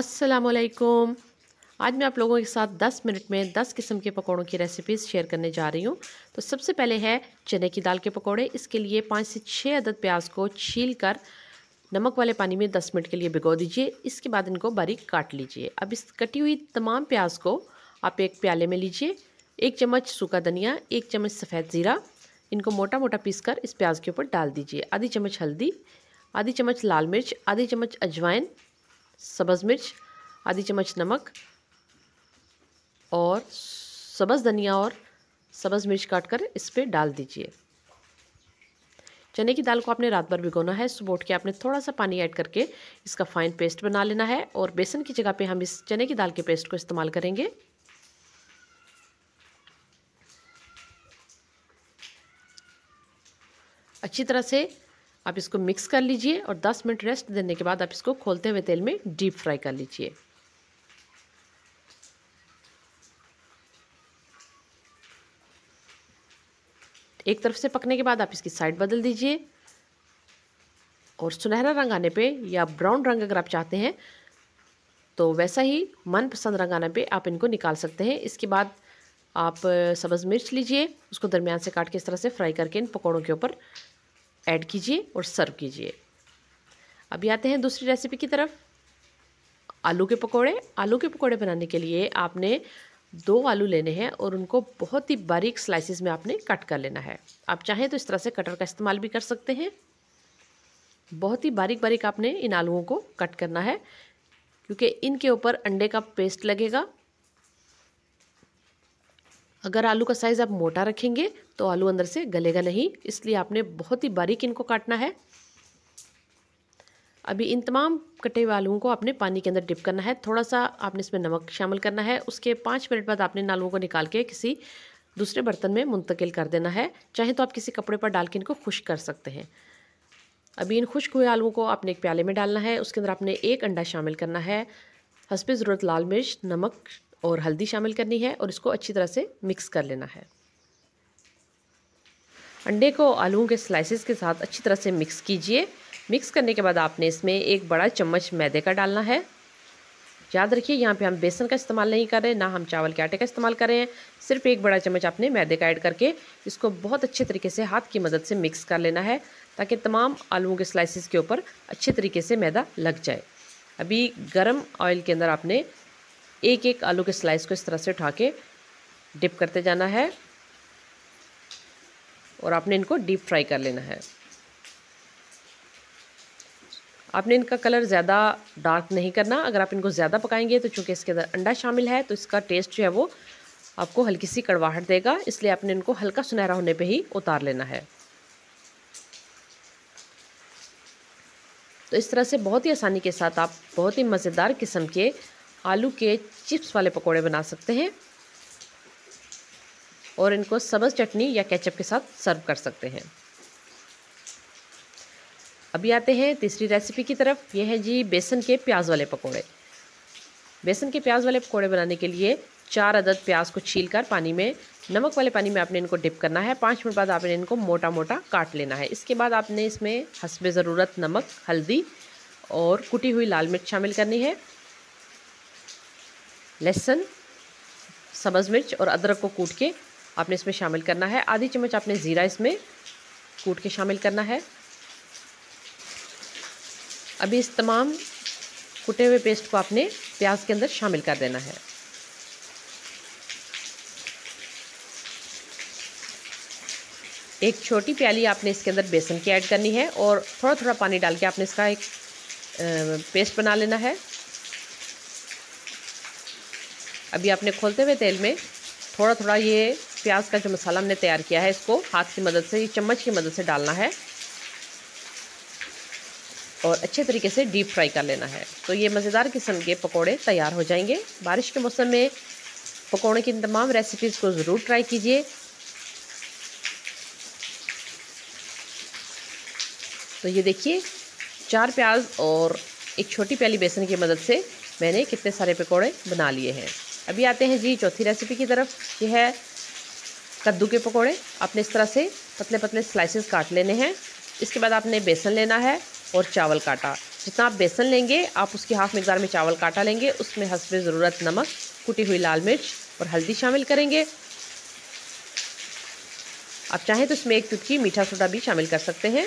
अस्सलामुअलैकुम। आज मैं आप लोगों के साथ 10 मिनट में 10 किस्म के पकौड़ों की रेसिपीज़ शेयर करने जा रही हूँ। तो सबसे पहले है चने की दाल के पकौड़े। इसके लिए 5 से 6 अदद प्याज को छील कर नमक वाले पानी में 10 मिनट के लिए भिगो दीजिए। इसके बाद इनको बारीक काट लीजिए। अब इस कटी हुई तमाम प्याज को आप एक प्याले में लीजिए। 1 चम्मच सूखा धनिया, 1 चम्मच सफ़ेद ज़ीरा, इनको मोटा मोटा पीस कर इस प्याज के ऊपर डाल दीजिए। आधी चम्मच हल्दी, आधी चम्मच लाल मिर्च, आधी चम्मच अजवाइन, सब्ज़ मिर्च, आधी चम्मच नमक और सब्ज़ धनिया और सब्ज़ मिर्च काटकर इस पे डाल दीजिए। चने की दाल को आपने रात भर भिगोना है। सुबह उठ के आपने थोड़ा सा पानी ऐड करके इसका फाइन पेस्ट बना लेना है और बेसन की जगह पे हम इस चने की दाल के पेस्ट को इस्तेमाल करेंगे। अच्छी तरह से आप इसको मिक्स कर लीजिए और 10 मिनट रेस्ट देने के बाद आप इसको खोलते हुए तेल में डीप फ्राई कर लीजिए। एक तरफ से पकने के बाद आप इसकी साइड बदल दीजिए और सुनहरा रंग आने पे या ब्राउन रंग अगर आप चाहते हैं तो वैसा ही मनपसंद रंग आने पे आप इनको निकाल सकते हैं। इसके बाद आप सब्ज़ मिर्च लीजिए, उसको दरमियान से काट के इस तरह से फ्राई करके इन पकौड़ों के ऊपर ऐड कीजिए और सर्व कीजिए। अभी आते हैं दूसरी रेसिपी की तरफ, आलू के पकौड़े। आलू के पकौड़े बनाने के लिए आपने 2 आलू लेने हैं और उनको बहुत ही बारीक स्लाइसिस में आपने कट कर लेना है। आप चाहें तो इस तरह से कटर का इस्तेमाल भी कर सकते हैं। बहुत ही बारीक बारीक आपने इन आलूओं को कट करना है क्योंकि इनके ऊपर अंडे का पेस्ट लगेगा। अगर आलू का साइज़ आप मोटा रखेंगे तो आलू अंदर से गलेगा नहीं, इसलिए आपने बहुत ही बारीक इनको काटना है। अभी इन तमाम कटे हुए आलूओं को आपने पानी के अंदर डिप करना है। थोड़ा सा आपने इसमें नमक शामिल करना है। उसके 5 मिनट बाद आपने इन आलूओं को निकाल के किसी दूसरे बर्तन में मुंतकिल कर देना है। चाहे तो आप किसी कपड़े पर डाल के इनको खुश्क कर सकते हैं। अभी इन खुश्क हुए आलूओं को आपने एक प्याले में डालना है। उसके अंदर आपने 1 अंडा शामिल करना है। हस्बे ज़रूरत लाल मिर्च, नमक और हल्दी शामिल करनी है और इसको अच्छी तरह से मिक्स कर लेना है। अंडे को आलूओं के स्लाइसेस के साथ अच्छी तरह से मिक्स कीजिए। मिक्स करने के बाद आपने इसमें 1 बड़ा चम्मच मैदे का डालना है। याद रखिए यहाँ पे हम बेसन का इस्तेमाल नहीं कर रहे, ना हम चावल के आटे का इस्तेमाल कर रहे हैं। सिर्फ 1 बड़ा चम्मच आपने मैदे का ऐड करके इसको बहुत अच्छे तरीके से हाथ की मदद से मिक्स कर लेना है ताकि तमाम आलूओं के स्लाइसेस के ऊपर अच्छे तरीके से मैदा लग जाए। अभी गर्म ऑयल के अंदर आपने एक एक आलू के स्लाइस को इस तरह से उठा के डिप करते जाना है और आपने इनको डीप फ्राई कर लेना है। आपने इनका कलर ज़्यादा डार्क नहीं करना। अगर आप इनको ज़्यादा पकाएंगे तो चूँकि इसके अंदर अंडा शामिल है तो इसका टेस्ट जो है वो आपको हल्की सी कड़वाहट देगा, इसलिए आपने इनको हल्का सुनहरा होने पे ही उतार लेना है। तो इस तरह से बहुत ही आसानी के साथ आप बहुत ही मज़ेदार किस्म के आलू के चिप्स वाले पकोड़े बना सकते हैं और इनको सब्ज़ चटनी या केचप के साथ सर्व कर सकते हैं। अभी आते हैं तीसरी रेसिपी की तरफ। यह है जी बेसन के प्याज वाले पकोड़े। बेसन के प्याज वाले पकोड़े बनाने के लिए 4 अदद प्याज को छीलकर पानी में, नमक वाले पानी में आपने इनको डिप करना है। 5 मिनट बाद आपने इनको मोटा मोटा काट लेना है। इसके बाद आपने इसमें हस्बे ज़रूरत नमक, हल्दी और कुटी हुई लाल मिर्च शामिल करनी है। लहसुन, सब्ज़ मिर्च और अदरक को कूट के आपने इसमें शामिल करना है। आधी चम्मच आपने ज़ीरा इसमें कूट के शामिल करना है। अभी इस तमाम कुटे हुए पेस्ट को आपने प्याज के अंदर शामिल कर देना है। एक छोटी प्याली आपने इसके अंदर बेसन की ऐड करनी है और थोड़ा थोड़ा पानी डाल के आपने इसका एक पेस्ट बना लेना है। अभी आपने खोलते हुए तेल में थोड़ा थोड़ा ये प्याज का जो मसाला हमने तैयार किया है इसको हाथ की मदद से, चम्मच की मदद से डालना है और अच्छे तरीके से डीप फ्राई कर लेना है। तो ये मज़ेदार किस्म के पकोड़े तैयार हो जाएंगे। बारिश के मौसम में पकोड़े की इन तमाम रेसिपीज़ को ज़रूर ट्राई कीजिए। तो ये देखिए 4 प्याज और एक छोटी प्याली बेसन की मदद से मैंने कितने सारे पकोड़े बना लिए हैं। अभी आते हैं जी चौथी रेसिपी की तरफ। ये है कद्दू के पकोड़े। आपने इस तरह से पतले पतले स्लाइसेस काट लेने हैं। इसके बाद आपने बेसन लेना है और चावल का आटा। जितना आप बेसन लेंगे आप उसकी हाफ मिकदार में चावल का आटा लेंगे, उसमें हस्बे ज़रूरत नमक, कुटी हुई लाल मिर्च और हल्दी शामिल करेंगे। आप चाहें तो इसमें एक चुटकी मीठा सोडा भी शामिल कर सकते हैं।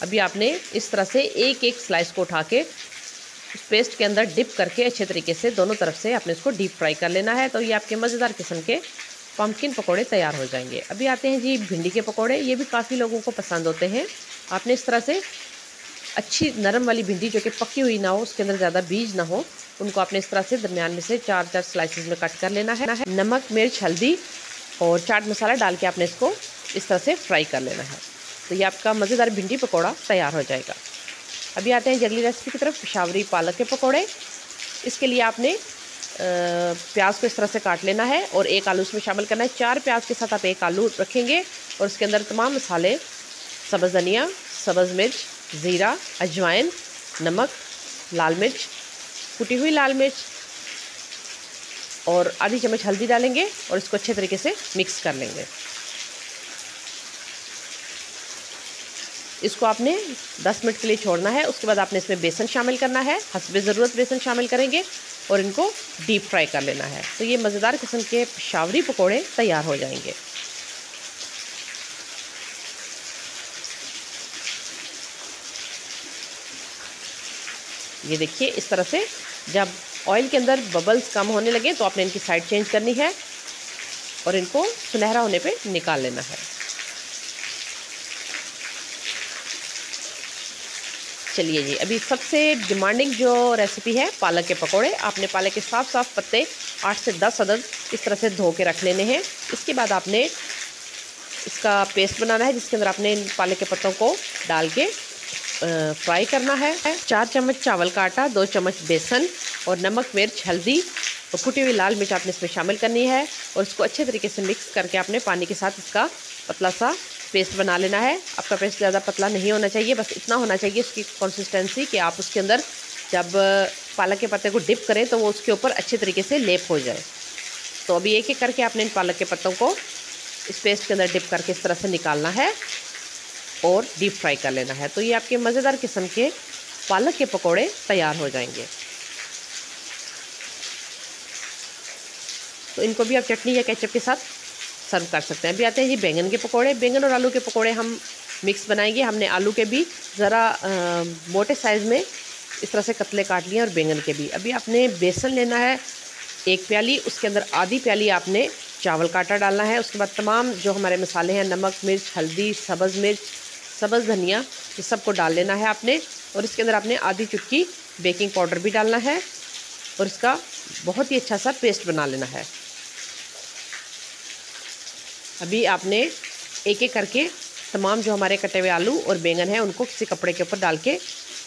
अभी आपने इस तरह से एक एक स्लाइस को उठा के उस पेस्ट के अंदर डिप करके अच्छे तरीके से दोनों तरफ से आपने इसको डीप फ्राई कर लेना है। तो ये आपके मज़ेदार किस्म के पम्पकिन पकोड़े तैयार हो जाएंगे। अभी आते हैं जी भिंडी के पकोड़े। ये भी काफ़ी लोगों को पसंद होते हैं। आपने इस तरह से अच्छी नरम वाली भिंडी जो कि पकी हुई ना हो, उसके अंदर ज़्यादा बीज ना हो, उनको आपने इस तरह से दरमियान में से 4-4 स्लाइसेस में कट कर लेना है। नमक, मिर्च, हल्दी और चाट मसाला डाल के आपने इसको इस तरह से फ्राई कर लेना है। तो ये आपका मज़ेदार भिंडी पकौड़ा तैयार हो जाएगा। अभी आते हैं अगली रेसिपी की तरफ, पेशावरी पालक के पकौड़े। इसके लिए आपने प्याज को इस तरह से काट लेना है और एक आलू उसमें शामिल करना है। 4 प्याज के साथ आप एक आलू रखेंगे और उसके अंदर तमाम मसाले, सब्ज़ धनिया, सब्ज़ मिर्च, ज़ीरा, अजवाइन, नमक, लाल मिर्च, कुटी हुई लाल मिर्च और आधी चम्मच हल्दी डालेंगे और इसको अच्छे तरीके से मिक्स कर लेंगे। इसको आपने 10 मिनट के लिए छोड़ना है। उसके बाद आपने इसमें बेसन शामिल करना है, हस्बे ज़रूरत बेसन शामिल करेंगे और इनको डीप फ्राई कर लेना है। तो ये मज़ेदार किस्म के पेशावरी पकोड़े तैयार हो जाएंगे। ये देखिए इस तरह से जब ऑयल के अंदर बबल्स कम होने लगे तो आपने इनकी साइड चेंज करनी है और इनको सुनहरा होने पे निकाल लेना है। चलिए जी, अभी सबसे डिमांडिंग जो रेसिपी है पालक के पकोड़े। आपने पालक के साफ पत्ते 8 से 10 अदद इस तरह से धो के रख लेने हैं। इसके बाद आपने इसका पेस्ट बनाना है, जिसके अंदर आपने इन पालक के पत्तों को डाल के फ्राई करना है। 4 चम्मच चावल का आटा, 2 चम्मच बेसन और नमक, मिर्च, हल्दी और कुटी हुई लाल मिर्च आपने इसमें शामिल करनी है और इसको अच्छे तरीके से मिक्स करके आपने पानी के साथ इसका पतला सा पेस्ट बना लेना है। आपका पेस्ट ज़्यादा पतला नहीं होना चाहिए, बस इतना होना चाहिए इसकी कंसिस्टेंसी कि आप उसके अंदर जब पालक के पत्ते को डिप करें तो वो उसके ऊपर अच्छे तरीके से लेप हो जाए। तो अभी एक एक करके आपने इन पालक के पत्तों को इस पेस्ट के अंदर डिप करके इस तरह से निकालना है और डीप फ्राई कर लेना है। तो ये आपके मज़ेदार किस्म के पालक के पकोड़े तैयार हो जाएंगे। तो इनको भी आप चटनी या केचप के साथ सर्व कर सकते हैं। अभी आते हैं जी बैंगन के पकोड़े। बैंगन और आलू के पकोड़े हम मिक्स बनाएंगे। हमने आलू के भी ज़रा मोटे साइज़ में इस तरह से कतले काट लिए और बैंगन के भी। अभी आपने बेसन लेना है 1 प्याली, उसके अंदर आधी प्याली आपने चावल का आटा डालना है। उसके बाद तमाम जो हमारे मसाले हैं, नमक, मिर्च, हल्दी, सब्ज़ मिर्च, सब्ज़ धनिया, ये सबको डाल लेना है आपने और इसके अंदर आपने आधी चुटकी बेकिंग पाउडर भी डालना है और इसका बहुत ही अच्छा सा पेस्ट बना लेना है। अभी आपने एक एक करके तमाम जो हमारे कटे हुए आलू और बैंगन हैं उनको किसी कपड़े के ऊपर डाल के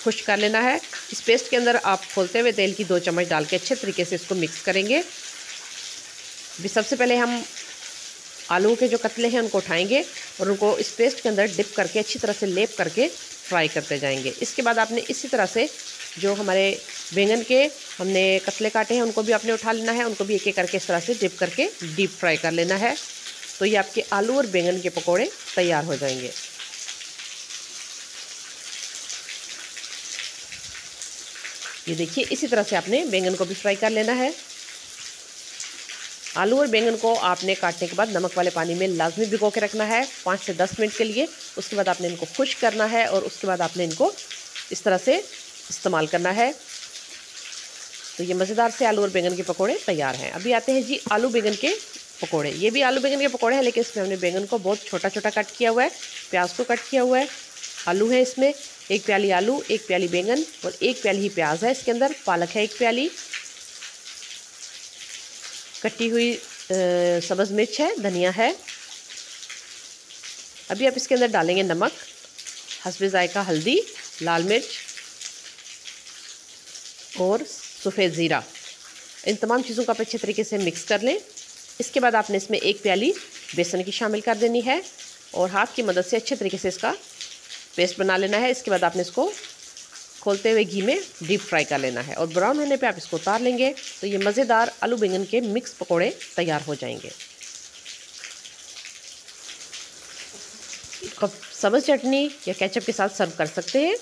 खुश्क कर लेना है। इस पेस्ट के अंदर आप खोलते हुए तेल की 2 चम्मच डाल के अच्छे तरीके से इसको मिक्स करेंगे। अभी सबसे पहले हम आलू के जो कतले हैं उनको उठाएंगे और उनको इस पेस्ट के अंदर डिप करके अच्छी तरह से लेप करके फ्राई करते जाएंगे। इसके बाद आपने इसी तरह से जो हमारे बैंगन के हमने कतले काटे हैं उनको भी आपने उठा लेना है, उनको भी एक एक करके इस तरह से डिप करके डीप फ्राई कर लेना है। तो ये आपके आलू और बैंगन के पकोड़े तैयार हो जाएंगे। ये देखिए इसी तरह से आपने बैंगन को भी फ्राई कर लेना है। आलू और बैंगन को आपने काटने के बाद नमक वाले पानी में लाजमी भिगो के रखना है 5 से 10 मिनट के लिए। उसके बाद आपने इनको खुश्क करना है और उसके बाद आपने इनको इस तरह से इस्तेमाल करना है। तो ये मज़ेदार से आलू और बैंगन के पकोड़े तैयार हैं। अभी आते हैं जी आलू बैंगन के पकोड़े। ये भी आलू बैंगन के पकोड़े हैं, लेकिन इसमें हमने बैंगन को बहुत छोटा छोटा कट किया हुआ है, प्याज को कट किया हुआ है, आलू है इसमें 1 प्याली आलू, 1 प्याली बैंगन और 1 प्याली ही प्याज है इसके अंदर, पालक है 1 प्याली, कटी हुई सब्ज़ मिर्च है, धनिया है। अभी आप इसके अंदर डालेंगे नमक, हस्बे जायका हल्दी, लाल मिर्च और सफ़ेद ज़ीरा। इन तमाम चीज़ों को आप अच्छे तरीके से मिक्स कर लें। इसके बाद आपने इसमें 1 प्याली बेसन की शामिल कर देनी है और हाथ की मदद से अच्छे तरीके से इसका पेस्ट बना लेना है। इसके बाद आपने इसको खोलते हुए घी में डीप फ्राई कर लेना है और ब्राउन होने पे आप इसको उतार लेंगे। तो ये मज़ेदार आलू बैंगन के मिक्स पकोड़े तैयार हो जाएंगे। इसको सब्ज़ चटनी या केचप के साथ सर्व कर सकते हैं।